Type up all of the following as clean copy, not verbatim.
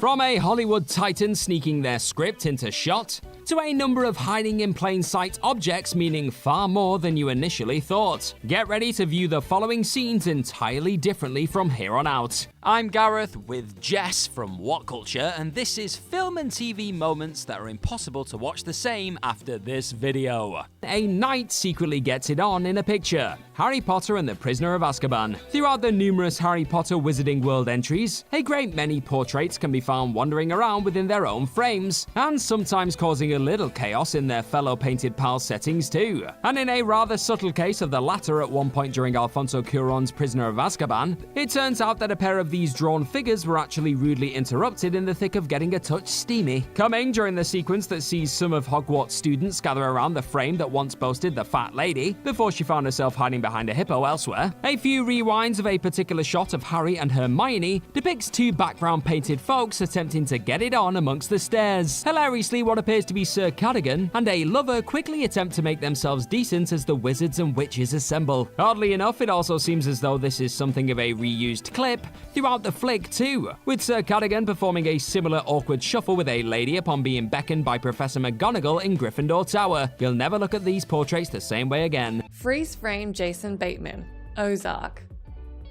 From a Hollywood titan sneaking their script into shot, to a number of hiding in plain sight objects meaning far more than you initially thought. Get ready to view the following scenes entirely differently from here on out. I'm Gareth with Jess from What Culture, and this is film and TV moments that are impossible to watch the same after this video. A knight secretly gets it on in a picture. Harry Potter and the Prisoner of Azkaban. Throughout the numerous Harry Potter Wizarding World entries, a great many portraits can be found wandering around within their own frames, and sometimes causing a little chaos in their fellow painted pal settings too. And in a rather subtle case of the latter at one point during Alfonso Cuarón's Prisoner of Azkaban, it turns out that a pair of these drawn figures were actually rudely interrupted in the thick of getting a touch steamy. Coming during the sequence that sees some of Hogwarts students gather around the frame that once boasted the fat lady, before she found herself hiding behind a hippo elsewhere. A few rewinds of a particular shot of Harry and Hermione depicts two background painted folks attempting to get it on amongst the stairs. Hilariously, what appears to be Sir Cadogan and a lover quickly attempt to make themselves decent as the wizards and witches assemble. Oddly enough, it also seems as though this is something of a reused clip throughout the flick too, with Sir Cadogan performing a similar awkward shuffle with a lady upon being beckoned by Professor McGonagall in Gryffindor Tower. You'll never look at these portraits the same way again. Freeze frame Jason Bateman, Ozark.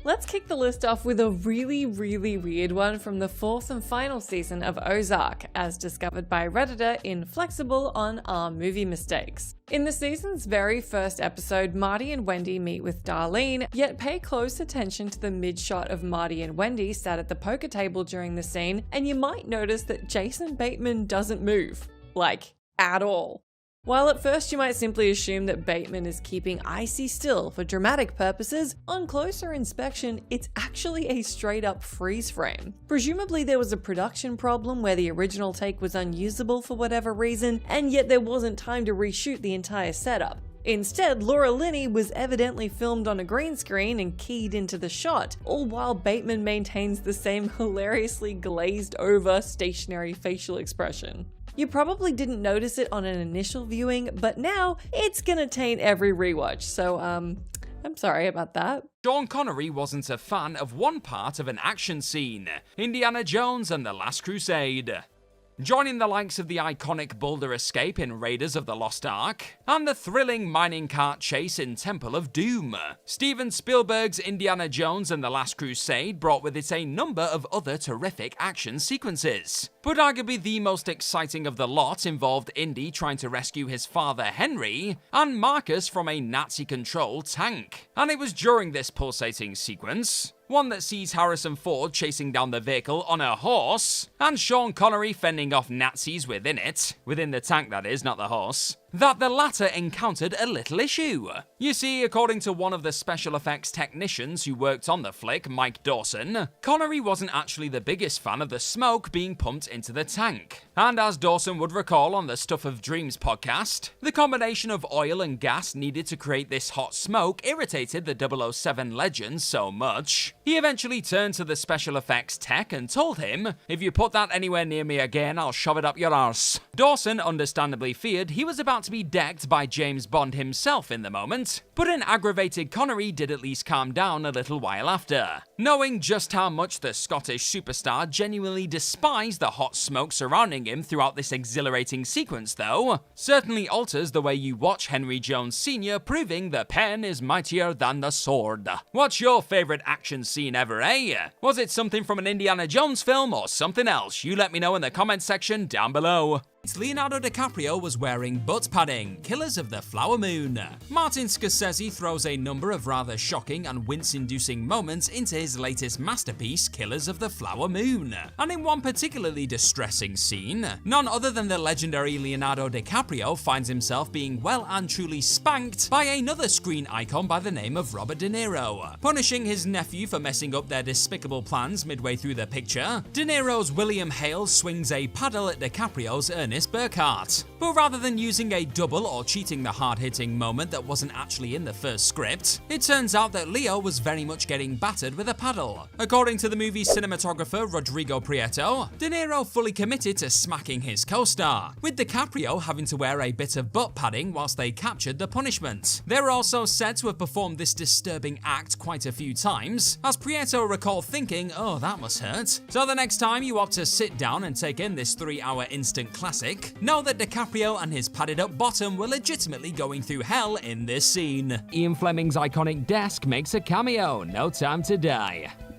Let's kick the list off with a really weird one from the fourth and final season of Ozark, as discovered by Redditor in Flexible on Our Movie Mistakes. In the season's very first episode, Marty and Wendy meet with Darlene, yet pay close attention to the mid-shot of Marty and Wendy sat at the poker table during the scene, and you might notice that Jason Bateman doesn't move. Like, at all. While at first you might simply assume that Bateman is keeping icy still for dramatic purposes, on closer inspection, it's actually a straight up freeze frame. Presumably there was a production problem where the original take was unusable for whatever reason, and yet there wasn't time to reshoot the entire setup. Instead, Laura Linney was evidently filmed on a green screen and keyed into the shot, all while Bateman maintains the same hilariously glazed over stationary facial expression. You probably didn't notice it on an initial viewing, but now it's gonna taint every rewatch, so I'm sorry about that. Sean Connery wasn't a fan of one part of an action scene, Indiana Jones and the Last Crusade. Joining the likes of the iconic boulder escape in Raiders of the Lost Ark, and the thrilling mining cart chase in Temple of Doom, Steven Spielberg's Indiana Jones and the Last Crusade brought with it a number of other terrific action sequences. But arguably the most exciting of the lot involved Indy trying to rescue his father Henry, and Marcus from a Nazi-controlled tank. And it was during this pulsating sequence, one that sees Harrison Ford chasing down the vehicle on a horse, and Sean Connery fending off Nazis within it, within the tank that is, not the horse, that the latter encountered a little issue. You see, according to one of the special effects technicians who worked on the flick, Mike Dawson, Connery wasn't actually the biggest fan of the smoke being pumped into the tank. And as Dawson would recall on the Stuff of Dreams podcast, the combination of oil and gas needed to create this hot smoke irritated the 007 legend so much, he eventually turned to the special effects tech and told him, "If you put that anywhere near me again, I'll shove it up your arse." Dawson understandably feared he was about to be decked by James Bond himself in the moment, but an aggravated Connery did at least calm down a little while after. Knowing just how much the Scottish superstar genuinely despised the hot smoke surrounding him throughout this exhilarating sequence though, certainly alters the way you watch Henry Jones Sr. proving the pen is mightier than the sword. What's your favourite action scene ever, eh? Was it something from an Indiana Jones film or something else? You let me know in the comments section down below. Leonardo DiCaprio was wearing butt padding, Killers of the Flower Moon. Martin Scorsese throws a number of rather shocking and wince-inducing moments into his latest masterpiece, Killers of the Flower Moon. And in one particularly distressing scene, none other than the legendary Leonardo DiCaprio finds himself being well and truly spanked by another screen icon by the name of Robert De Niro. Punishing his nephew for messing up their despicable plans midway through the picture, De Niro's William Hale swings a paddle at DiCaprio's Ernest Burkhart. But rather than using a double or cheating the hard-hitting moment that wasn't actually in the first script, it turns out that Leo was very much getting battered with a paddle. According to the movie's cinematographer Rodrigo Prieto, De Niro fully committed to smacking his co-star, with DiCaprio having to wear a bit of butt padding whilst they captured the punishment. They were also said to have performed this disturbing act quite a few times, as Prieto recalled thinking, oh, that must hurt. So the next time you opt to sit down and take in this 3-hour instant classic, know that DiCaprio and his padded up bottom were legitimately going through hell in this scene. Ian Fleming's iconic desk makes a cameo, No Time to Die.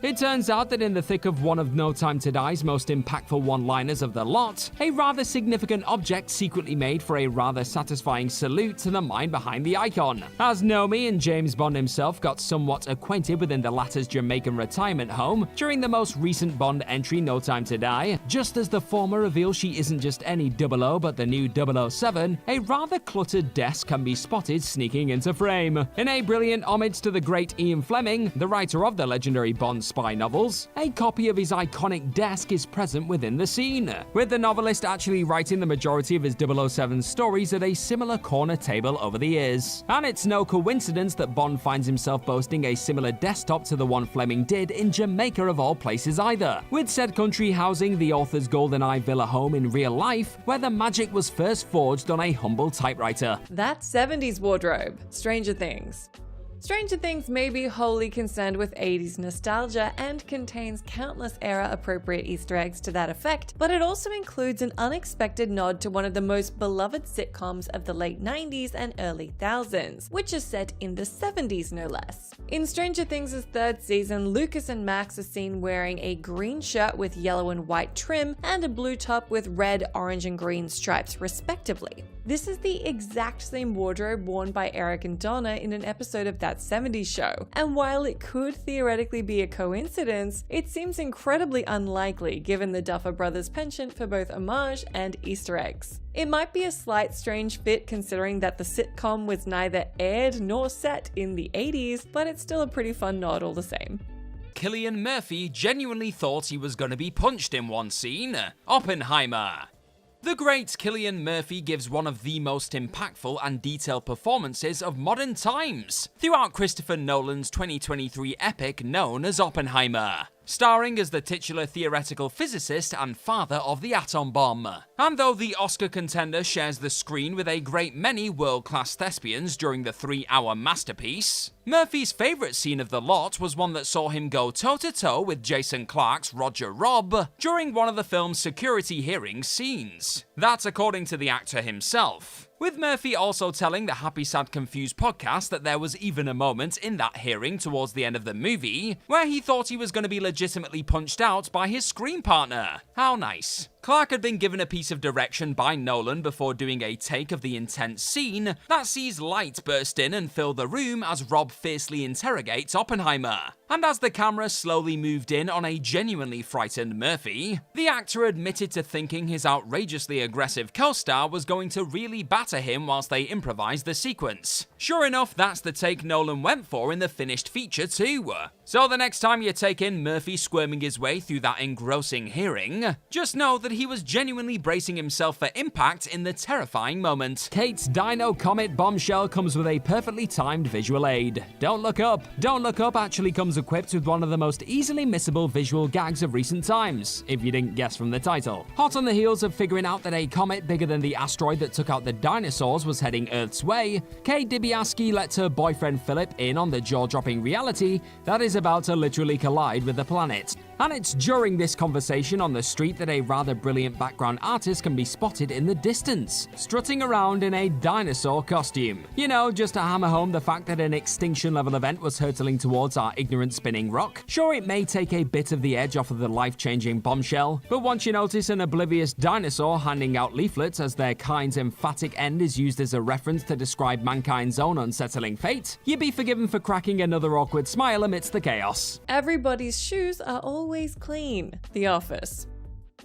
It turns out that in the thick of one of No Time to Die's most impactful one-liners of the lot, a rather significant object secretly made for a rather satisfying salute to the mind behind the icon. As Nomi and James Bond himself got somewhat acquainted within the latter's Jamaican retirement home during the most recent Bond entry, No Time to Die, just as the former reveals she isn't just any 00 but the new 007, a rather cluttered desk can be spotted sneaking into frame. In a brilliant homage to the great Ian Fleming, the writer of the legendary Bond spy novels, a copy of his iconic desk is present within the scene, with the novelist actually writing the majority of his 007 stories at a similar corner table over the years. And it's no coincidence that Bond finds himself boasting a similar desktop to the one Fleming did in Jamaica of all places either, with said country housing the author's GoldenEye villa home in real life, where the magic was first forged on a humble typewriter. That 70s wardrobe. Stranger Things. Stranger Things may be wholly concerned with 80s nostalgia and contains countless era-appropriate Easter eggs to that effect, but it also includes an unexpected nod to one of the most beloved sitcoms of the late 90s and early thousands, which is set in the 70s no less. In Stranger Things' 3rd season, Lucas and Max are seen wearing a green shirt with yellow and white trim and a blue top with red, orange, and green stripes respectively. This is the exact same wardrobe worn by Eric and Donna in an episode of That 70s Show, and while it could theoretically be a coincidence, it seems incredibly unlikely given the Duffer Brothers penchant for both homage and Easter eggs. It might be a slight strange fit considering that the sitcom was neither aired nor set in the 80s, but it's still a pretty fun nod all the same. Cillian Murphy genuinely thought he was going to be punched in one scene. Oppenheimer. The great Cillian Murphy gives one of the most impactful and detailed performances of modern times throughout Christopher Nolan's 2023 epic known as Oppenheimer, starring as the titular theoretical physicist and father of the atom bomb. And though the Oscar contender shares the screen with a great many world-class thespians during the 3-hour masterpiece, Murphy's favourite scene of the lot was one that saw him go toe-to-toe with Jason Clarke's Roger Robb during one of the film's security hearing scenes. That's according to the actor himself, with Murphy also telling the Happy Sad Confused podcast that there was even a moment in that hearing towards the end of the movie where he thought he was going to be legitimately punched out by his screen partner. How nice. Clarke had been given a piece of direction by Nolan before doing a take of the intense scene that sees light burst in and fill the room as Rob fiercely interrogates Oppenheimer. And as the camera slowly moved in on a genuinely frightened Murphy, the actor admitted to thinking his outrageously aggressive co-star was going to really batter him whilst they improvised the sequence. Sure enough, that's the take Nolan went for in the finished feature too. So the next time you take in Murphy squirming his way through that engrossing hearing, just know that he was genuinely bracing himself for impact in the terrifying moment. Kate's Dino Comet bombshell comes with a perfectly timed visual aid. Don't Look Up. Don't Look Up actually comes equipped with one of the most easily missable visual gags of recent times, if you didn't guess from the title. Hot on the heels of figuring out that a comet bigger than the asteroid that took out the dinosaurs was heading Earth's way, Kate Dibiasky lets her boyfriend Philip in on the jaw-dropping reality that is about to literally collide with the planet. And it's during this conversation on the street that a rather brilliant background artist can be spotted in the distance, strutting around in a dinosaur costume. You know, just to hammer home the fact that an extinction-level event was hurtling towards our ignorant spinning rock. Sure, it may take a bit of the edge off of the life-changing bombshell, but once you notice an oblivious dinosaur handing out leaflets as their kind's emphatic end is used as a reference to describe mankind's own unsettling fate, you'd be forgiven for cracking another awkward smile amidst the chaos. Everybody's shoes are always clean. The Office.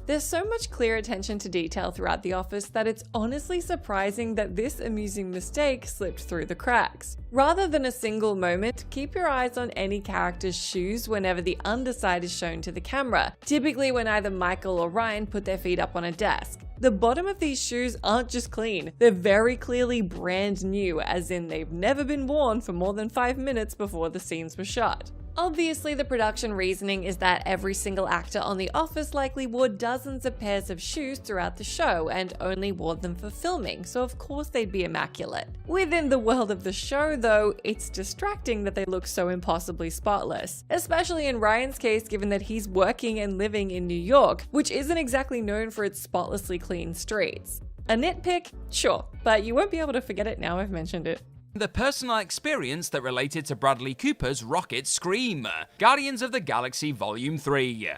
There's so much clear attention to detail throughout The Office that it's honestly surprising that this amusing mistake slipped through the cracks. Rather than a single moment, keep your eyes on any character's shoes whenever the underside is shown to the camera, typically when either Michael or Ryan put their feet up on a desk. The bottom of these shoes aren't just clean, they're very clearly brand new, as in they've never been worn for more than 5 minutes before the scenes were shot. Obviously, the production reasoning is that every single actor on The Office likely wore dozens of pairs of shoes throughout the show and only wore them for filming, so of course they'd be immaculate. Within the world of the show, though, it's distracting that they look so impossibly spotless, especially in Ryan's case given that he's working and living in New York, which isn't exactly known for its spotlessly clean streets. A nitpick? Sure, but you won't be able to forget it now I've mentioned it. The personal experience that related to Bradley Cooper's rocket scream, Guardians of the Galaxy Volume 3.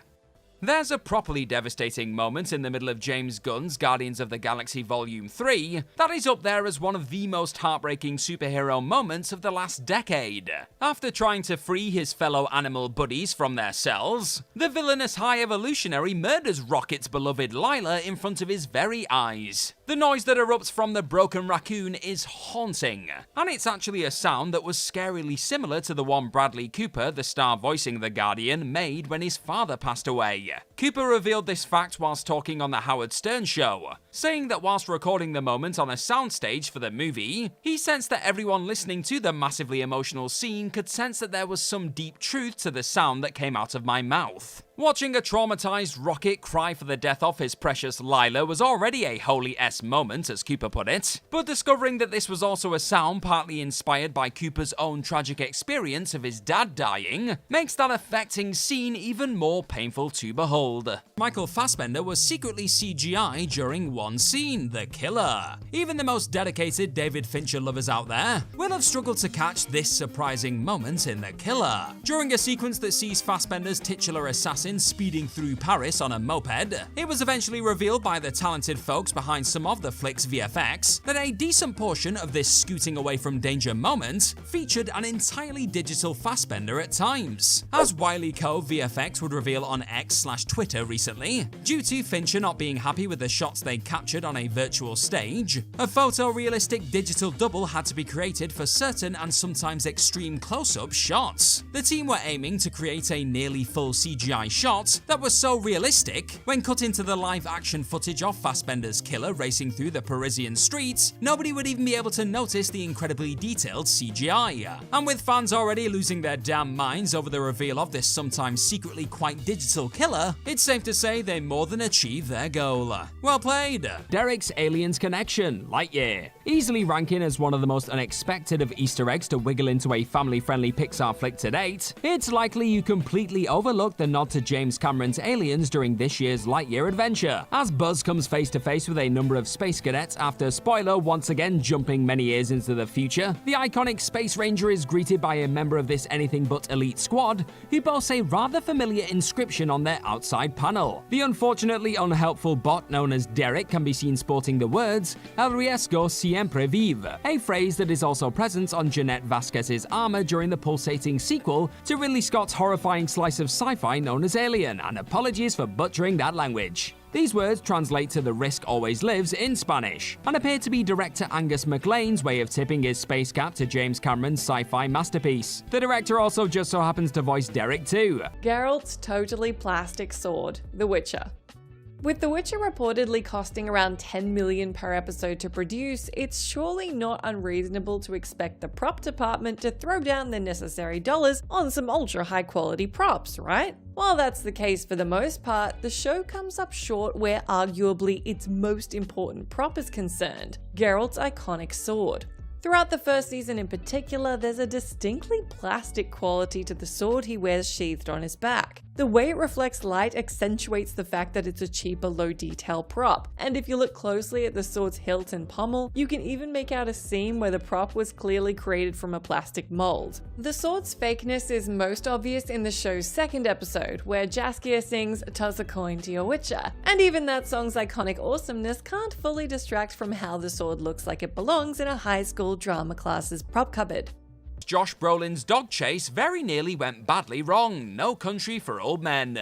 There's a properly devastating moment in the middle of James Gunn's Guardians of the Galaxy Volume 3 that is up there as one of the most heartbreaking superhero moments of the last decade. After trying to free his fellow animal buddies from their cells, the villainous High Evolutionary murders Rocket's beloved Lila in front of his very eyes. The noise that erupts from the broken raccoon is haunting, and it's actually a sound that was scarily similar to the one Bradley Cooper, the star voicing the Guardian, made when his father passed away. Cooper revealed this fact whilst talking on the Howard Stern show, saying that whilst recording the moment on a soundstage for the movie, he sensed that everyone listening to the massively emotional scene could sense that there was some deep truth to the sound that came out of my mouth. Watching a traumatized Rocket cry for the death of his precious Lila was already a holy S moment, as Cooper put it, but discovering that this was also a sound partly inspired by Cooper's own tragic experience of his dad dying makes that affecting scene even more painful to behold. Michael Fassbender was secretly CGI during one scene, The Killer. Even the most dedicated David Fincher lovers out there will have struggled to catch this surprising moment in The Killer. During a sequence that sees Fassbender's titular assassin speeding through Paris on a moped, it was eventually revealed by the talented folks behind some of the flick's VFX that a decent portion of this scooting away from danger moment featured an entirely digital Fassbender at times. As Wiley Co. VFX would reveal on X/Twitter recently, due to Fincher not being happy with the shots they captured on a virtual stage, a photorealistic digital double had to be created for certain and sometimes extreme close-up shots. The team were aiming to create a nearly full CGI shot that was so realistic, when cut into the live-action footage of Fassbender's killer racing through the Parisian streets, nobody would even be able to notice the incredibly detailed CGI. And with fans already losing their damn minds over the reveal of this sometimes secretly quite digital killer, it's safe to say they more than achieved their goal. Well played! Derek's Aliens connection, Lightyear. Easily ranking as one of the most unexpected of Easter eggs to wiggle into a family-friendly Pixar flick to date, it's likely you completely overlooked the nod to James Cameron's Aliens during this year's Lightyear adventure, as Buzz comes face to face with a number of space cadets after, spoiler, once again jumping many years into the future. The iconic Space Ranger is greeted by a member of this anything but elite squad, who boasts a rather familiar inscription on their outside panel. The unfortunately unhelpful bot known as Derek can be seen sporting the words "El riesgo siempre vive," a phrase that is also present on Jeanette Vasquez's armor during the pulsating sequel to Ridley Scott's horrifying slice of sci-fi known as Alien, and apologies for butchering that language. These words translate to "the risk always lives" in Spanish, and appear to be director Angus MacLane's way of tipping his space cap to James Cameron's sci-fi masterpiece. The director also just so happens to voice Derek too. Geralt's totally plastic sword, The Witcher. With The Witcher reportedly costing around $10 million per episode to produce, it's surely not unreasonable to expect the prop department to throw down the necessary dollars on some ultra high quality props, right? While that's the case for the most part, the show comes up short where arguably its most important prop is concerned, Geralt's iconic sword. Throughout the first season in particular, there's a distinctly plastic quality to the sword he wears sheathed on his back. The way it reflects light accentuates the fact that it's a cheaper, low-detail prop, and if you look closely at the sword's hilt and pommel, you can even make out a seam where the prop was clearly created from a plastic mold. The sword's fakeness is most obvious in the show's second episode, where Jaskier sings "Toss a coin to your Witcher," and even that song's iconic awesomeness can't fully distract from how the sword looks like it belongs in a high school drama class's prop cupboard. Josh Brolin's dog chase very nearly went badly wrong, No Country for Old Men.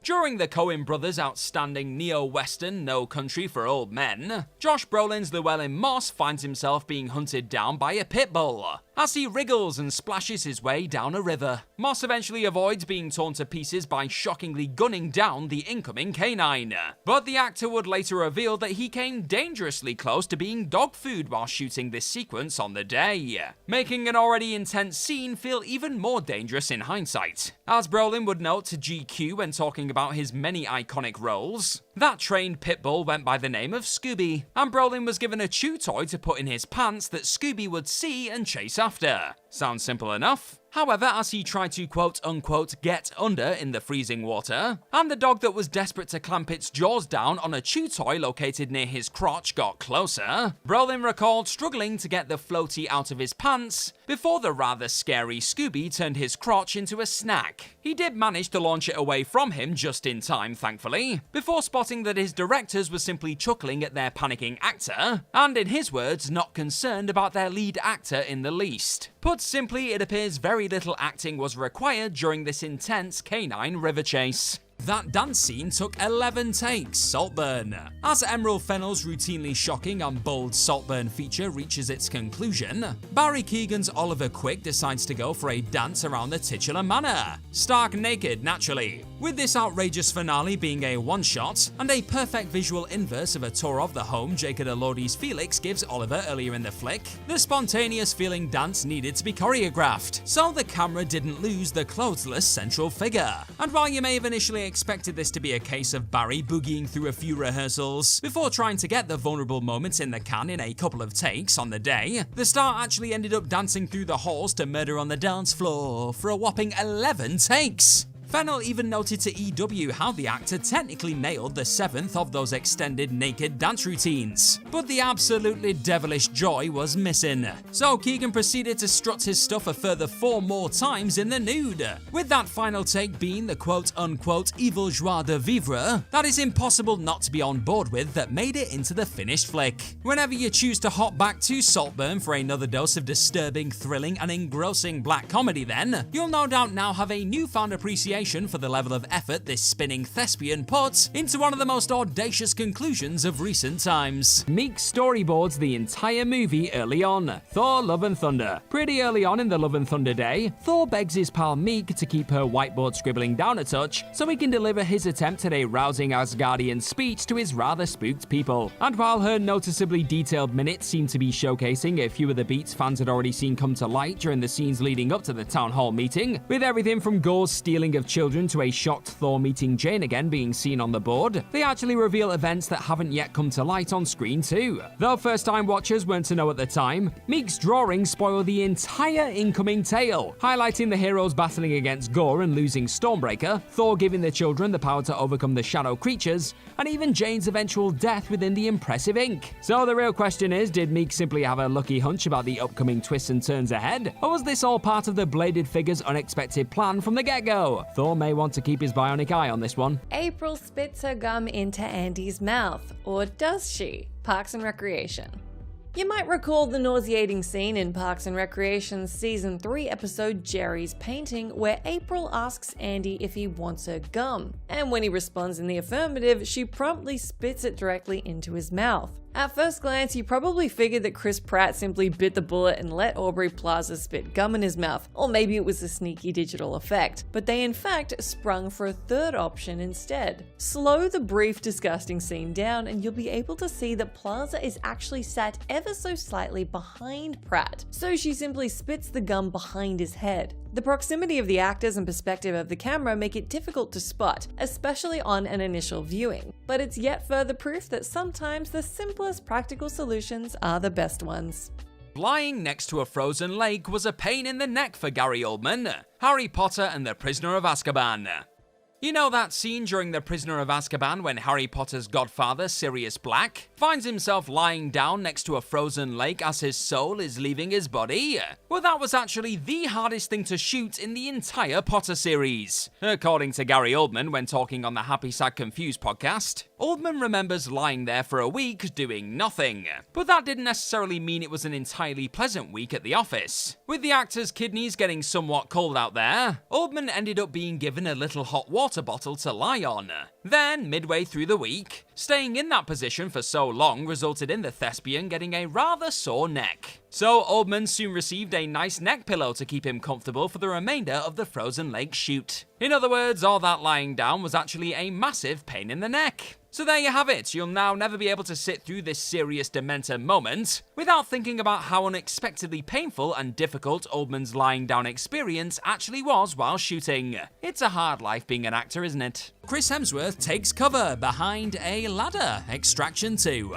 During the Coen brothers' outstanding neo-western No Country for Old Men, Josh Brolin's Llewellyn Moss finds himself being hunted down by a pit bull. as he wriggles and splashes his way down a river. Moss eventually avoids being torn to pieces by shockingly gunning down the incoming canine. But the actor would later reveal that he came dangerously close to being dog food while shooting this sequence on the day, making an already intense scene feel even more dangerous in hindsight. As Brolin would note to GQ when talking about his many iconic roles, that trained pit bull went by the name of Scooby, and Brolin was given a chew toy to put in his pants that Scooby would see and chase after. Sounds simple enough. However, as he tried to quote-unquote get under in the freezing water, and the dog that was desperate to clamp its jaws down on a chew toy located near his crotch got closer, Brolin recalled struggling to get the floaty out of his pants before the rather scary Scooby turned his crotch into a snack. He did manage to launch it away from him just in time, thankfully, before spotting that his directors were simply chuckling at their panicking actor, and in his words, not concerned about their lead actor in the least. Put simply, it appears very little acting was required during this intense canine river chase. That dance scene took 11 takes, Saltburn. As Emerald Fennell's routinely shocking and bold Saltburn feature reaches its conclusion, Barry Keoghan's Oliver Quick decides to go for a dance around the titular manor, stark naked naturally, with this outrageous finale being a one-shot and a perfect visual inverse of a tour of the home Jacob Elordi's Felix gives Oliver earlier in the flick. The spontaneous feeling dance needed to be choreographed, so the camera didn't lose the clothesless central figure. And while you may have initially expected this to be a case of Barry boogieing through a few rehearsals before trying to get the vulnerable moments in the can in a couple of takes on the day, the star actually ended up dancing through the halls to Murder on the Dance Floor for a whopping 11 takes. Fennell even noted to EW how the actor technically nailed the 7th of those extended naked dance routines, but the absolutely devilish joy was missing. So Keoghan proceeded to strut his stuff a further 4 more times in the nude, with that final take being the quote-unquote evil joie de vivre that is impossible not to be on board with that made it into the finished flick. Whenever you choose to hop back to Saltburn for another dose of disturbing, thrilling and engrossing black comedy then, you'll no doubt now have a newfound appreciation for the level of effort this spinning thespian puts into one of the most audacious conclusions of recent times. Meek storyboards the entire movie early on, Thor Love and Thunder. Pretty early on in the Love and Thunder day, Thor begs his pal Meek to keep her whiteboard scribbling down a touch so he can deliver his attempt at a rousing Asgardian speech to his rather spooked people. And while her noticeably detailed minutes seem to be showcasing a few of the beats fans had already seen come to light during the scenes leading up to the town hall meeting, with everything from Gore's stealing of children to a shocked Thor meeting Jane again being seen on the board, they actually reveal events that haven't yet come to light on screen too. Though first-time watchers weren't to know at the time, Meek's drawings spoil the entire incoming tale, highlighting the heroes battling against Gore and losing Stormbreaker, Thor giving the children the power to overcome the shadow creatures, and even Jane's eventual death within the impressive ink. So the real question is, did Meek simply have a lucky hunch about the upcoming twists and turns ahead, or was this all part of the bladed figure's unexpected plan from the get-go? Thor may want to keep his bionic eye on this one. April spits her gum into Andy's mouth, or does she? Parks and Recreation. You might recall the nauseating scene in Parks and Recreation's Season 3 episode Jerry's Painting, where April asks Andy if he wants her gum, and when he responds in the affirmative, she promptly spits it directly into his mouth. At first glance, you probably figured that Chris Pratt simply bit the bullet and let Aubrey Plaza spit gum in his mouth, or maybe it was a sneaky digital effect, but they in fact sprung for a third option instead. Slow the brief disgusting scene down and you'll be able to see that Plaza is actually sat ever so slightly behind Pratt, so she simply spits the gum behind his head. The proximity of the actors and perspective of the camera make it difficult to spot, especially on an initial viewing, but it's yet further proof that sometimes the simplest practical solutions are the best ones. Lying next to a frozen lake was a pain in the neck for Gary Oldman, Harry Potter and the Prisoner of Azkaban. You know that scene during The Prisoner of Azkaban when Harry Potter's godfather, Sirius Black, finds himself lying down next to a frozen lake as his soul is leaving his body? Well, that was actually the hardest thing to shoot in the entire Potter series, according to Gary Oldman when talking on the Happy Sad Confused podcast. Oldman remembers lying there for a week doing nothing, but that didn't necessarily mean it was an entirely pleasant week at the office. With the actor's kidneys getting somewhat cold out there, Oldman ended up being given a little hot water water bottle to lie on. Then, midway through the week, staying in that position for so long resulted in the thespian getting a rather sore neck. So Oldmans soon received a nice neck pillow to keep him comfortable for the remainder of the Frozen Lake shoot. In other words, all that lying down was actually a massive pain in the neck. So there you have it, you'll now never be able to sit through this serious Dementor moment without thinking about how unexpectedly painful and difficult Oldman's lying down experience actually was while shooting. It's a hard life being an actor, isn't it? Chris Hemsworth takes cover behind a ladder, Extraction 2.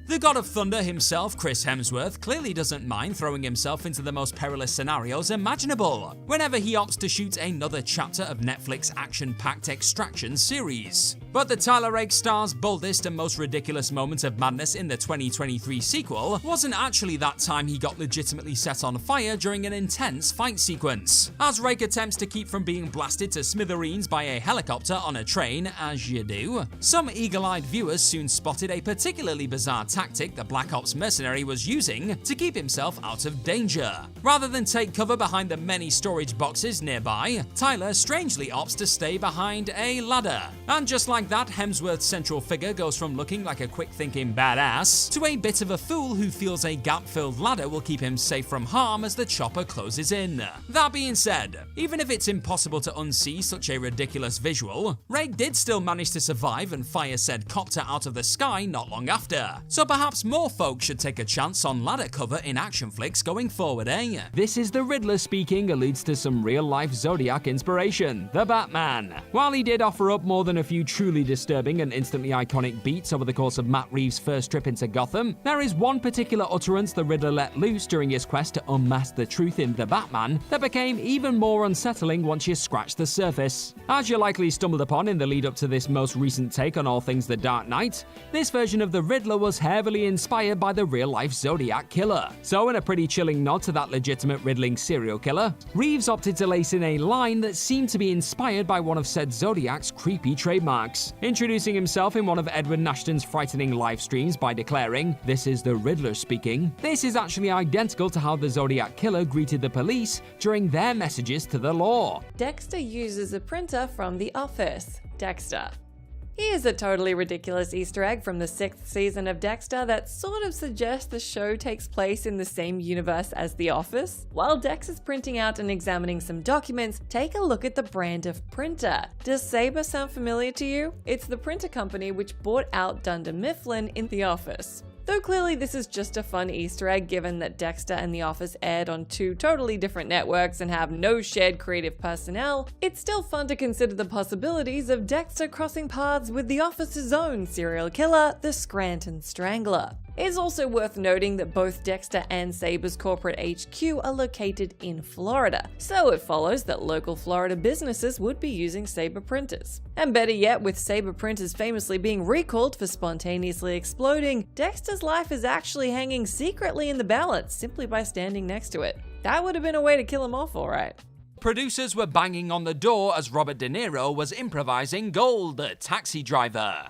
The God of Thunder himself, Chris Hemsworth, clearly doesn't mind throwing himself into the most perilous scenarios imaginable whenever he opts to shoot another chapter of Netflix action-packed Extraction series. But the Tyler Rake star's boldest and most ridiculous moment of madness in the 2023 sequel wasn't actually that time he got legitimately set on fire during an intense fight sequence. As Rake attempts to keep from being blasted to smithereens by a helicopter on a train, as you do, some eagle-eyed viewers soon spotted a particularly bizarre tactic the Black Ops mercenary was using to keep himself out of danger. Rather than take cover behind the many storage boxes nearby, Tyler strangely opts to stay behind a ladder. And just like that, Hemsworth's central figure goes from looking like a quick-thinking badass to a bit of a fool who feels a gap-filled ladder will keep him safe from harm as the chopper closes in. That being said, even if it's impossible to unsee such a ridiculous visual, Rake did still manage to survive and fire said copter out of the sky not long after. So perhaps more folks should take a chance on ladder cover in action flicks going forward, eh? This is the Riddler speaking alludes to some real-life Zodiac inspiration, the Batman. While he did offer up more than a few truly disturbing and instantly iconic beats over the course of Matt Reeves' first trip into Gotham, there is one particular utterance the Riddler let loose during his quest to unmask the truth in The Batman that became even more unsettling once you scratch the surface. As you likely stumbled upon in the lead up to this most recent take on all things The Dark Knight, this version of the Riddler was heavily inspired by the real-life Zodiac killer. So in a pretty chilling nod to that legitimate riddling serial killer, Reeves opted to lace in a line that seemed to be inspired by one of said Zodiac's creepy trademarks, introducing himself in one of Edward Nashton's frightening live streams by declaring, "This is the Riddler speaking." This is actually identical to how the Zodiac killer greeted the police during their messages to the law. Dexter uses a printer from The Office. Dexter. Here's a totally ridiculous Easter egg from the 6th season of Dexter that sort of suggests the show takes place in the same universe as The Office. While Dex is printing out and examining some documents, take a look at the brand of printer. Does Sabre sound familiar to you? It's the printer company which bought out Dunder Mifflin in The Office. Though clearly this is just a fun Easter egg given that Dexter and The Office aired on 2 totally different networks and have no shared creative personnel, it's still fun to consider the possibilities of Dexter crossing paths with The Office's own serial killer, the Scranton Strangler. It is also worth noting that both Dexter and Sabre's corporate HQ are located in Florida, so it follows that local Florida businesses would be using Sabre printers. And better yet, with Sabre printers famously being recalled for spontaneously exploding, Dexter's life is actually hanging secretly in the balance simply by standing next to it. That would have been a way to kill him off, alright. Producers were banging on the door as Robert De Niro was improvising Gold, Taxi Driver.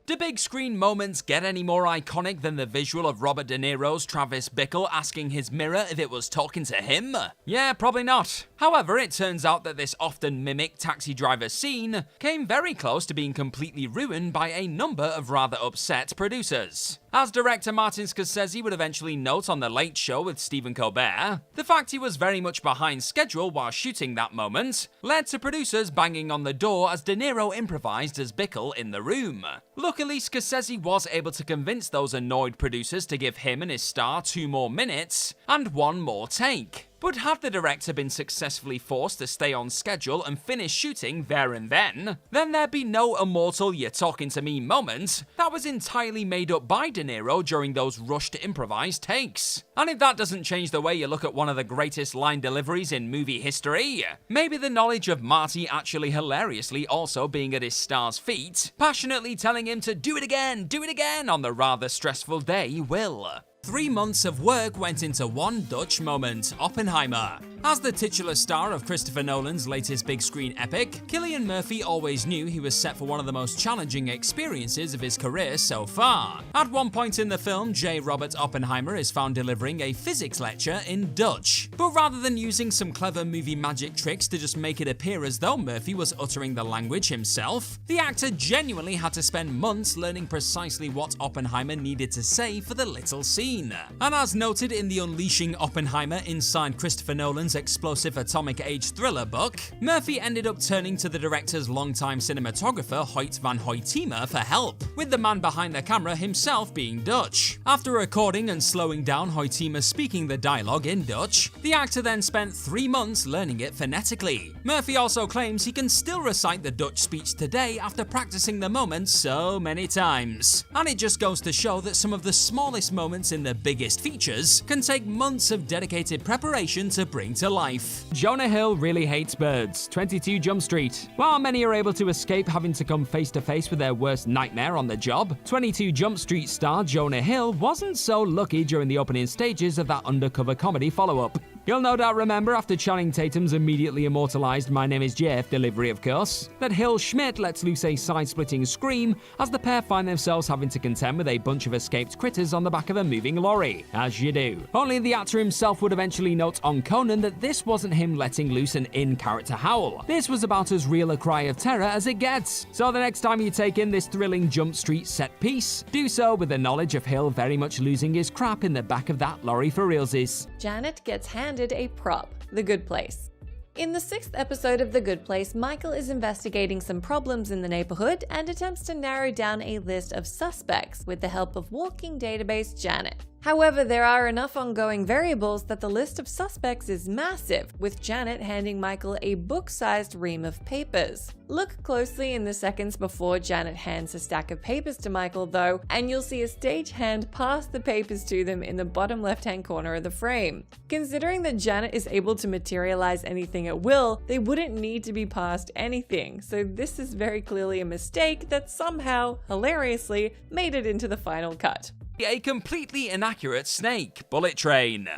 Do big screen moments get any more iconic than the visual of Robert De Niro's Travis Bickle asking his mirror if it was talking to him? Yeah, probably not. However, it turns out that this often mimicked Taxi Driver scene came very close to being completely ruined by a number of rather upset producers. As director Martin Scorsese would eventually note on The Late Show with Stephen Colbert, the fact he was very much behind schedule while shooting that moment led to producers banging on the door as De Niro improvised as Bickle in the room. Luckily, Scorsese was able to convince those annoyed producers to give him and his star 2 more minutes and 1 more take. But had the director been successfully forced to stay on schedule and finish shooting there and then there'd be no immortal "you're talking to me" moment that was entirely made up by De Niro during those rushed improvised takes. And if that doesn't change the way you look at one of the greatest line deliveries in movie history, maybe the knowledge of Marty actually hilariously also being at his star's feet, passionately telling him to do it again on the rather stressful day will. 3 months of work went into one Dutch moment, Oppenheimer. As the titular star of Christopher Nolan's latest big screen epic, Cillian Murphy always knew he was set for one of the most challenging experiences of his career so far. At one point in the film, J. Robert Oppenheimer is found delivering a physics lecture in Dutch. But rather than using some clever movie magic tricks to just make it appear as though Murphy was uttering the language himself, the actor genuinely had to spend months learning precisely what Oppenheimer needed to say for the little scene. And as noted in the Unleashing Oppenheimer inside Christopher Nolan's explosive atomic age thriller book, Murphy ended up turning to the director's longtime cinematographer Hoyt van Hoytema for help, with the man behind the camera himself being Dutch. After recording and slowing down Hoytema speaking the dialogue in Dutch, the actor then spent 3 months learning it phonetically. Murphy also claims he can still recite the Dutch speech today after practicing the moment so many times. And it just goes to show that some of the smallest moments in the biggest features can take months of dedicated preparation to bring to life. Jonah Hill really hates birds. 22 Jump Street. While many are able to escape having to come face to face with their worst nightmare on the job, 22 Jump Street star Jonah Hill wasn't so lucky during the opening stages of that undercover comedy follow-up. You'll no doubt remember after Channing Tatum's immediately immortalized "My name is Jeff" delivery, of course, that Hill Schmidt lets loose a side-splitting scream as the pair find themselves having to contend with a bunch of escaped critters on the back of a moving lorry, as you do. Only the actor himself would eventually note on Conan that this wasn't him letting loose an in-character howl. This was about as real a cry of terror as it gets. So the next time you take in this thrilling Jump Street set piece, do so with the knowledge of Hill very much losing his crap in the back of that lorry for realsies. Janet gets handed a prop, The Good Place. In the 6th episode of The Good Place, Michael is investigating some problems in the neighborhood and attempts to narrow down a list of suspects with the help of walking database Janet. However, there are enough ongoing variables that the list of suspects is massive, with Janet handing Michael a book-sized ream of papers. Look closely in the seconds before Janet hands a stack of papers to Michael though, and you'll see a stagehand pass the papers to them in the bottom left-hand corner of the frame. Considering that Janet is able to materialize anything at will, they wouldn't need to be passed anything, so this is very clearly a mistake that somehow, hilariously, made it into the final cut. A completely inaccurate snake, Bullet Train.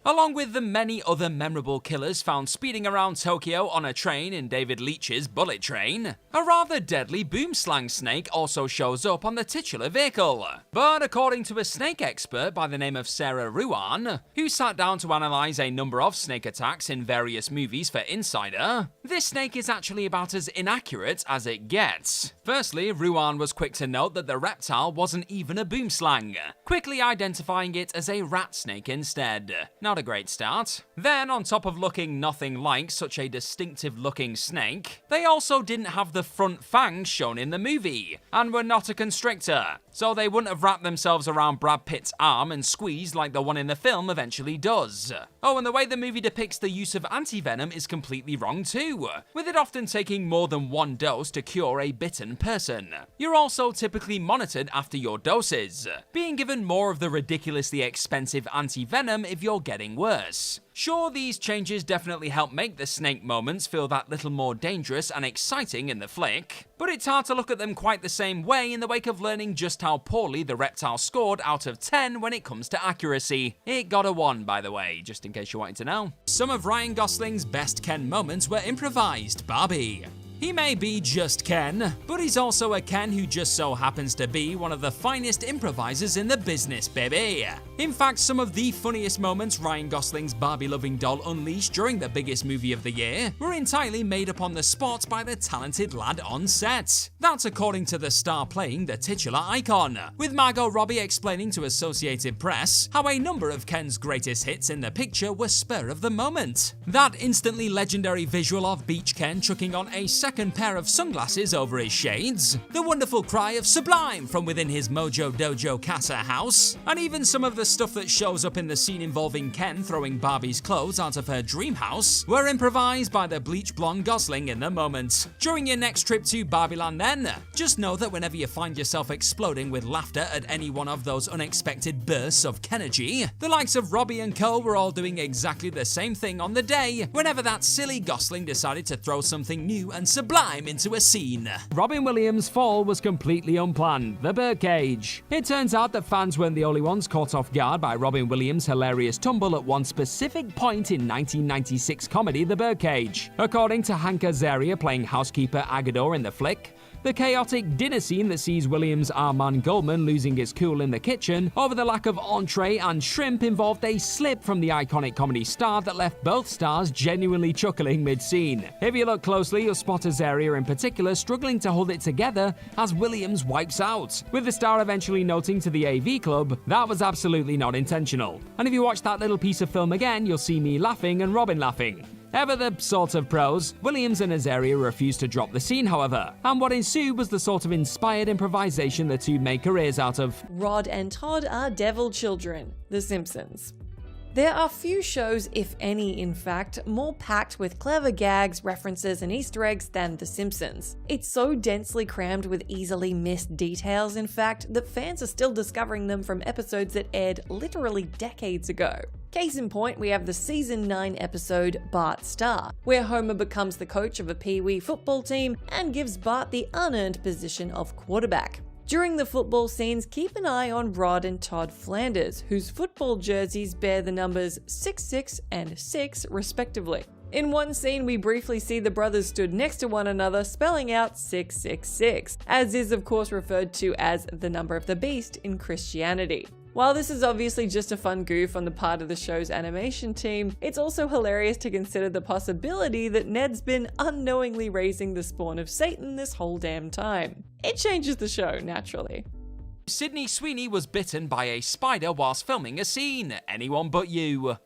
Along with the many other memorable killers found speeding around Tokyo on a train in David Leitch's Bullet Train, a rather deadly boomslang snake also shows up on the titular vehicle. But according to a snake expert by the name of Sarah Ruan, who sat down to analyze a number of snake attacks in various movies for Insider, this snake is actually about as inaccurate as it gets. Firstly, Ruan was quick to note that the reptile wasn't even a boomslang, quickly identifying it as a rat snake instead. Not a great start. Then, on top of looking nothing like such a distinctive looking snake, they also didn't have the front fangs shown in the movie, and were not a constrictor, so they wouldn't have wrapped themselves around Brad Pitt's arm and squeezed like the one in the film eventually does. Oh, and the way the movie depicts the use of antivenom is completely wrong too, with it often taking more than one dose to cure a bitten person. You're also typically monitored after your doses, being given more of the ridiculously expensive antivenom if you're getting worse. Sure, these changes definitely help make the snake moments feel that little more dangerous and exciting in the flick, but it's hard to look at them quite the same way in the wake of learning just how poorly the reptile scored out of 10 when it comes to accuracy. It got a 1, by the way, just in case you wanted to know. Some of Ryan Gosling's best Ken moments were improvised. Barbie. He may be just Ken, but he's also a Ken who just so happens to be one of the finest improvisers in the business, baby. In fact, some of the funniest moments Ryan Gosling's Barbie-loving doll unleashed during the biggest movie of the year were entirely made up on the spot by the talented lad on set. That's according to the star playing the titular icon, with Margot Robbie explaining to Associated Press how a number of Ken's greatest hits in the picture were spur of the moment. That instantly legendary visual of Beach Ken chucking on a second pair of sunglasses over his shades, the wonderful cry of sublime from within his Mojo Dojo Casa house, and even some of the stuff that shows up in the scene involving Ken throwing Barbie's clothes out of her dream house were improvised by the bleach blonde Gosling in the moment. During your next trip to Barbieland then, just know that whenever you find yourself exploding with laughter at any one of those unexpected bursts of Kenergy, the likes of Robbie and co were all doing exactly the same thing on the day whenever that silly Gosling decided to throw something new and sublime into a scene. Robin Williams' fall was completely unplanned, the birdcage. It turns out that fans weren't the only ones caught off guard by Robin Williams' hilarious tumble at one specific point in 1996 comedy The Birdcage. According to Hank Azaria playing housekeeper Agador in the flick, the chaotic dinner scene that sees Williams' Armand Goldman losing his cool in the kitchen over the lack of entree and shrimp involved a slip from the iconic comedy star that left both stars genuinely chuckling mid-scene. If you look closely, you'll spot Azaria in particular struggling to hold it together as Williams wipes out, with the star eventually noting to the AV Club, "That was absolutely not intentional." And if you watch that little piece of film again, you'll see me laughing and Robin laughing. Ever the sort of pros, Williams and Azaria refused to drop the scene, however, and what ensued was the sort of inspired improvisation the two made careers out of. Rod and Todd are devil children, The Simpsons. There are few shows, if any in fact, more packed with clever gags, references, and Easter eggs than The Simpsons. It's so densely crammed with easily missed details, in fact, that fans are still discovering them from episodes that aired literally decades ago. Case in point, we have the season 9 episode Bart Star, where Homer becomes the coach of a Pee-wee football team and gives Bart the unearned position of quarterback. During the football scenes, keep an eye on Rod and Todd Flanders, whose football jerseys bear the numbers 66 and 6 respectively. In one scene, we briefly see the brothers stood next to one another spelling out 666, as is of course referred to as the number of the beast in Christianity. While this is obviously just a fun goof on the part of the show's animation team, it's also hilarious to consider the possibility that Ned's been unknowingly raising the spawn of Satan this whole damn time. It changes the show, naturally. Sydney Sweeney was bitten by a spider whilst filming a scene. Anyone but you.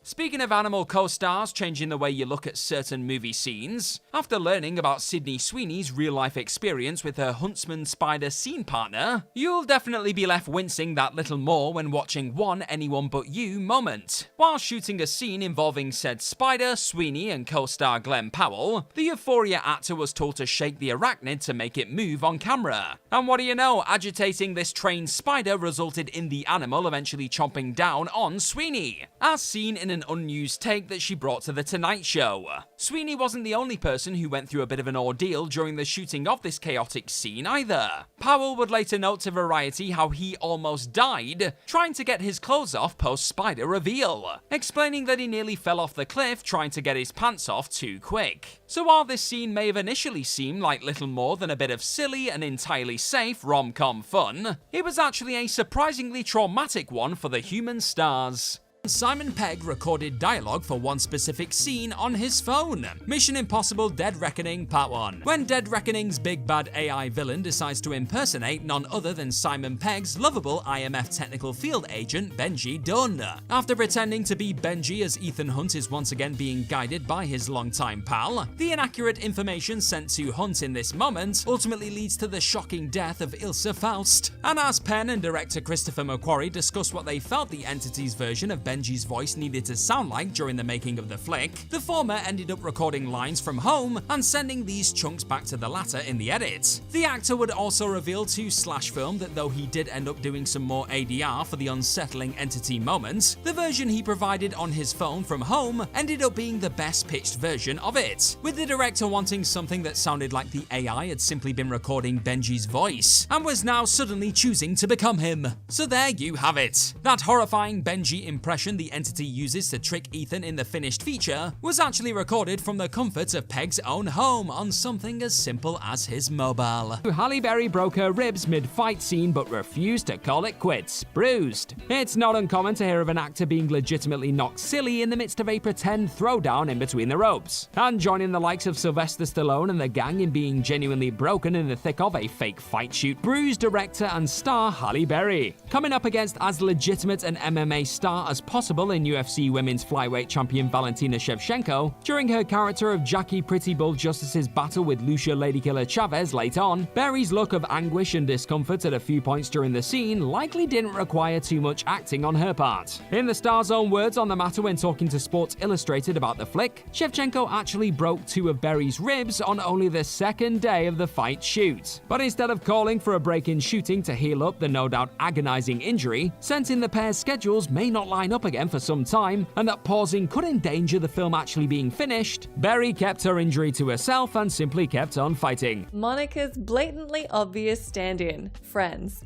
Speaking of animal co-stars changing the way you look at certain movie scenes, after learning about Sydney Sweeney's real-life experience with her huntsman spider scene partner, you'll definitely be left wincing that little more when watching one Anyone But You moment. While shooting a scene involving said spider, Sweeney and co-star Glenn Powell, the Euphoria actor was told to shake the arachnid to make it move on camera. And what do you know, agitating this trained spider resulted in the animal eventually chomping down on Sweeney, as seen in an unused take that she brought to The Tonight Show. Sweeney wasn't the only person who went through a bit of an ordeal during the shooting of this chaotic scene either. Powell would later note to Variety how he almost died trying to get his clothes off post-spider reveal, explaining that he nearly fell off the cliff trying to get his pants off too quick. So while this scene may have initially seemed like little more than a bit of silly and entirely safe rom-com fun, it was actually a surprisingly traumatic one for the human stars. Simon Pegg recorded dialogue for one specific scene on his phone. Mission Impossible Dead Reckoning Part 1. When Dead Reckoning's big bad AI villain decides to impersonate none other than Simon Pegg's lovable IMF technical field agent Benji Dunn. After pretending to be Benji as Ethan Hunt is once again being guided by his longtime pal, the inaccurate information sent to Hunt in this moment ultimately leads to the shocking death of Ilsa Faust. And as Penn and director Christopher McQuarrie discuss what they felt the entity's version of Benji's voice needed to sound like during the making of the flick, the former ended up recording lines from home and sending these chunks back to the latter in the edit. The actor would also reveal to Slash Film that though he did end up doing some more ADR for the unsettling entity moments, the version he provided on his phone from home ended up being the best pitched version of it, with the director wanting something that sounded like the AI had simply been recording Benji's voice and was now suddenly choosing to become him. So there you have it. That horrifying Benji impression the entity uses to trick Ethan in the finished feature was actually recorded from the comfort of Pegg's own home on something as simple as his mobile. Halle Berry broke her ribs mid-fight scene but refused to call it quits, bruised. It's not uncommon to hear of an actor being legitimately knocked silly in the midst of a pretend throwdown in between the ropes, and joining the likes of Sylvester Stallone and the gang in being genuinely broken in the thick of a fake fight shoot, bruised director and star Halle Berry. Coming up against as legitimate an MMA star as possible in UFC women's flyweight champion Valentina Shevchenko, during her character of Jackie Pretty Bull Justice's battle with Lucia Ladykiller Chavez late on, Berry's look of anguish and discomfort at a few points during the scene likely didn't require too much acting on her part. In the star's own words on the matter when talking to Sports Illustrated about the flick, Shevchenko actually broke two of Berry's ribs on only the second day of the fight shoot. But instead of calling for a break in shooting to heal up the no doubt agonizing injury, sensing the pair's schedules may not line up up again for some time, and that pausing could endanger the film actually being finished, Berry kept her injury to herself and simply kept on fighting. Monica's blatantly obvious stand-in, Friends.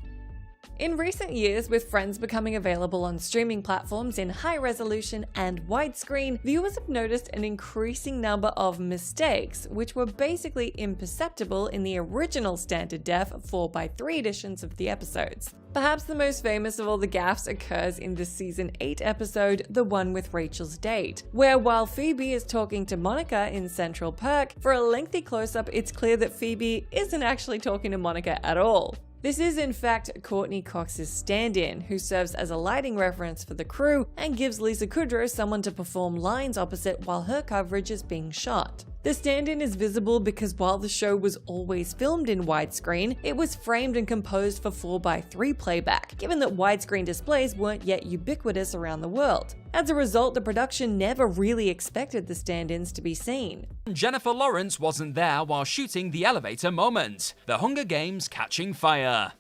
In recent years, with Friends becoming available on streaming platforms in high resolution and widescreen, viewers have noticed an increasing number of mistakes, which were basically imperceptible in the original standard def 4:3 editions of the episodes. Perhaps the most famous of all the gaffes occurs in the season 8 episode, the one with Rachel's date, where while Phoebe is talking to Monica in Central Perk, for a lengthy close-up it's clear that Phoebe isn't actually talking to Monica at all. This is in fact Courtney Cox's stand-in, who serves as a lighting reference for the crew and gives Lisa Kudrow someone to perform lines opposite while her coverage is being shot. The stand-in is visible because while the show was always filmed in widescreen, it was framed and composed for 4:3 playback, given that widescreen displays weren't yet ubiquitous around the world. As a result, the production never really expected the stand-ins to be seen. Jennifer Lawrence wasn't there while shooting the elevator moment, The Hunger Games Catching Fire.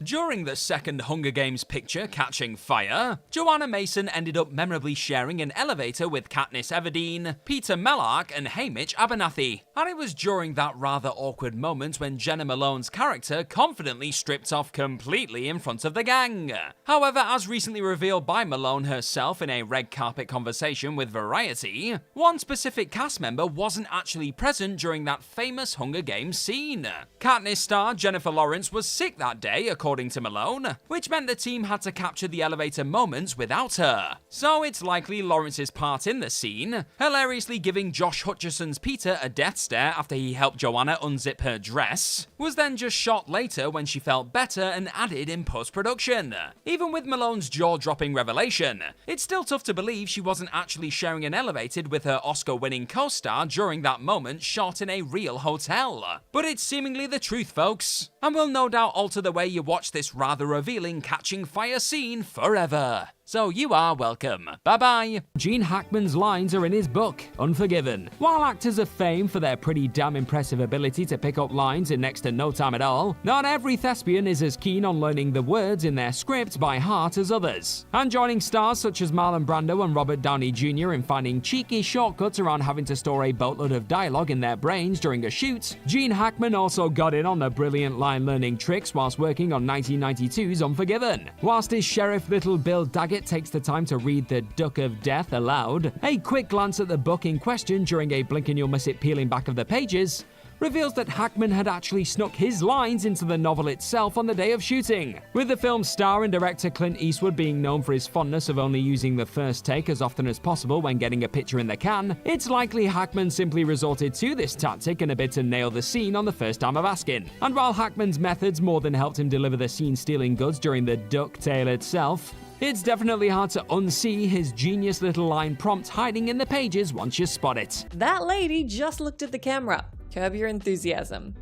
During the second Hunger Games picture, Catching Fire, Joanna Mason ended up memorably sharing an elevator with Katniss Everdeen, Peter Mellark, and Haymitch Abernathy. And it was during that rather awkward moment when Jenna Malone's character confidently stripped off completely in front of the gang. However, as recently revealed by Malone herself in a red carpet conversation with Variety, one specific cast member wasn't actually present during that famous Hunger Games scene. Katniss star Jennifer Lawrence was sick that day, according to Malone, which meant the team had to capture the elevator moments without her. So it's likely Lawrence's part in the scene, hilariously giving Josh Hutcherson's Peter a death stare after he helped Joanna unzip her dress, was then just shot later when she felt better and added in post-production. Even with Malone's jaw-dropping revelation, it's still tough to believe she wasn't actually sharing an elevator with her Oscar-winning co-star during that moment shot in a real hotel. But it's seemingly the truth, folks, and will no doubt alter the way you watch this rather revealing Catching Fire scene forever. So you are welcome. Bye-bye. Gene Hackman's lines are in his book, Unforgiven. While actors are famed for their pretty damn impressive ability to pick up lines in next to no time at all, not every thespian is as keen on learning the words in their script by heart as others. And joining stars such as Marlon Brando and Robert Downey Jr. in finding cheeky shortcuts around having to store a boatload of dialogue in their brains during a shoot, Gene Hackman also got in on the brilliant line-learning tricks whilst working on 1992's Unforgiven. Whilst his sheriff Little Bill Daggett takes the time to read the Duck of Death aloud, a quick glance at the book in question during a blink and you'll miss it peeling back of the pages reveals that Hackman had actually snuck his lines into the novel itself on the day of shooting. With the film's star and director Clint Eastwood being known for his fondness of only using the first take as often as possible when getting a picture in the can, it's likely Hackman simply resorted to this tactic in a bid to nail the scene on the first time of asking. And while Hackman's methods more than helped him deliver the scene-stealing goods during the duck tale itself, it's definitely hard to unsee his genius little line prompt hiding in the pages once you spot it. That lady just looked at the camera. Curb Your Enthusiasm.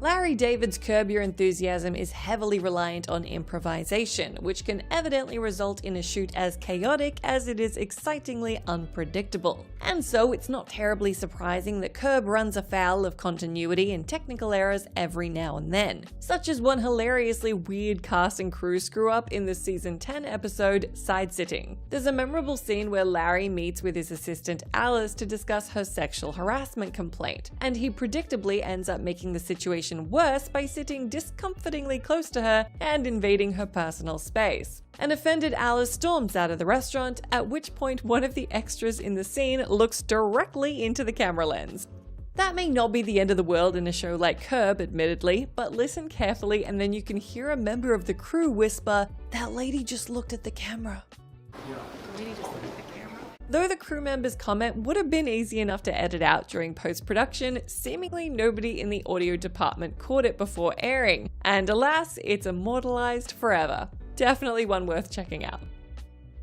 Larry David's Curb Your Enthusiasm is heavily reliant on improvisation, which can evidently result in a shoot as chaotic as it is excitingly unpredictable. And so it's not terribly surprising that Curb runs afoul of continuity and technical errors every now and then, such as one hilariously weird cast and crew screw-up in the season 10 episode Side-Sitting. There's a memorable scene where Larry meets with his assistant Alice to discuss her sexual harassment complaint, and he predictably ends up making the situation worse by sitting discomfortingly close to her and invading her personal space. An offended Alice storms out of the restaurant, at which point one of the extras in the scene looks directly into the camera lens. That may not be the end of the world in a show like Curb, admittedly, but listen carefully and then you can hear a member of the crew whisper, "That lady just looked at the camera." Though the crew members' comment would have been easy enough to edit out during post-production, seemingly nobody in the audio department caught it before airing, and alas, it's immortalized forever. Definitely one worth checking out.